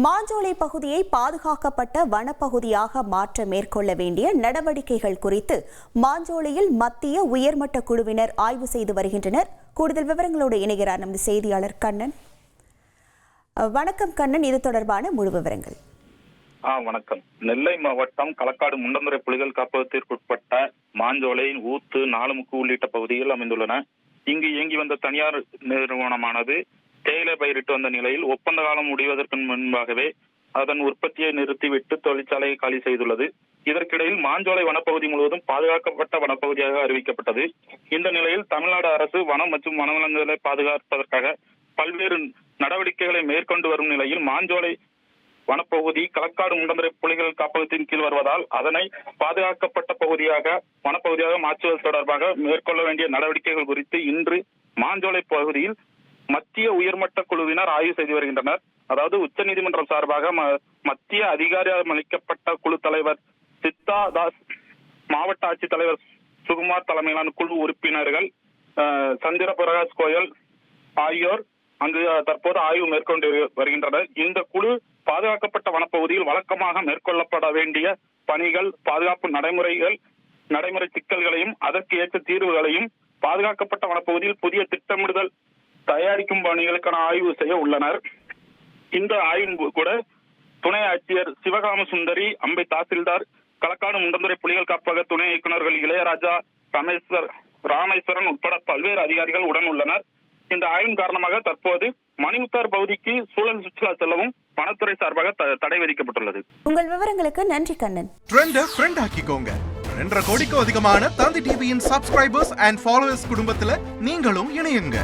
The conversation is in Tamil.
மாஞ்சோலை பகுதியை பாதுகாக்கப்பட்ட வனப்பகுதியாக மாற்ற மேற்கொள்ள வேண்டிய நடவடிக்கைகள் குறித்து மாஞ்சோலையில் மத்திய உயர்மட்ட குழுவினர் ஆய்வு செய்து வருகின்றனர். கூடுதல் விவரங்களோடு இணைகிறார் நமது செய்தியாளர் கண்ணன். வணக்கம் கண்ணன், இது தொடர்பான முழு விவரங்கள். வணக்கம். நெல்லை மாவட்டம் களக்காடு முண்டந்துறை புலிகள் காப்பகத்திற்குட்பட்ட மாஞ்சோலை, ஊத்து, நாலுமுக்கு உள்ளிட்ட பகுதிகள் அமைந்துள்ளன. இங்கு இயங்கி வந்த தனியார் நிறுவனமானது தேயிலை பயிரிட்டு வந்த நிலையில் ஒப்பந்த காலம் முடிவதற்கு முன்பாகவே அதன் உற்பத்தியை நிறுத்திவிட்டு தொழிற்சாலையை காலி செய்துள்ளது. இதற்கிடையில் மாஞ்சோலை வனப்பகுதி முழுவதும் பாதுகாக்கப்பட்ட வனப்பகுதியாக அறிவிக்கப்பட்டது. இந்த நிலையில் தமிழ்நாடு அரசு வனம் மற்றும் வனவிலங்குகளை பாதுகாப்பதற்காக பல்வேறு நடவடிக்கைகளை மேற்கொண்டு வரும் நிலையில் மாஞ்சோலை வனப்பகுதி களக்காடு முண்டந்துறை புலிகள் காப்பகத்தின் கீழ் வருவதால் அதனை பாதுகாக்கப்பட்ட வனப்பகுதியாக மாற்றுவது தொடர்பாக மேற்கொள்ள வேண்டிய நடவடிக்கைகள் குறித்து இன்று மாஞ்சோலை பகுதியில் மத்திய உயர்மட்ட குழுவினர் ஆய்வு செய்து வருகின்றனர். அதாவது உச்சநீதிமன்றம் சார்பாக மத்திய அதிகாரம் அளிக்கப்பட்ட குழு தலைவர் சித்தா தாஸ், மாவட்ட ஆட்சித்தலைவர் சுகுமார் தலைமையிலான குழு உறுப்பினர்கள் சந்திர பிரகாஷ் கோயல் ஆகியோர் அங்கு தற்போது ஆய்வு மேற்கொண்டு வருகின்றனர். இந்த குழு பாதுகாக்கப்பட்ட வனப்பகுதியில் வழக்கமாக மேற்கொள்ளப்பட வேண்டிய பணிகள், பாதுகாப்பு நடைமுறை சிக்கல்களையும் அதற்கு ஏற்ற தீர்வுகளையும், பாதுகாக்கப்பட்ட வனப்பகுதியில் புதிய திட்டமிடுதல் தயாரிக்கும் பணிகளுக்கான ஆய்வு செய்ய உள்ளனர். இந்த ஆய்வு கூட துணை ஆட்சியர் சிவகாம சுந்தரி, அம்பை தாசில்தார், களக்காடு முண்டந்துறை புலிகள் காப்பக துணை இயக்குநர்கள் இளையராஜா, ராமேஸ்வரன் உட்பட பல்வேறு அதிகாரிகள் உடன் உள்ளனர். இந்த ஆய்வின் காரணமாக தற்போது மணிமுத்தார் பகுதிக்கு சூழல் சுற்றுலா செல்லவும் வனத்துறை சார்பாக தடை விதிக்கப்பட்டுள்ளது. உங்கள் விவரங்களுக்கு நன்றி கண்ணன். ஃப்ரெண்ட் ஆக்கிக்கோங்க. 2.5 கோடிக்கும் அதிகமான தந்தி டிவியின் சப்ஸ்கிரைபர்ஸ் அண்ட் ஃபாலோவர்ஸ் குடும்பத்துல நீங்களும் இணையுங்க.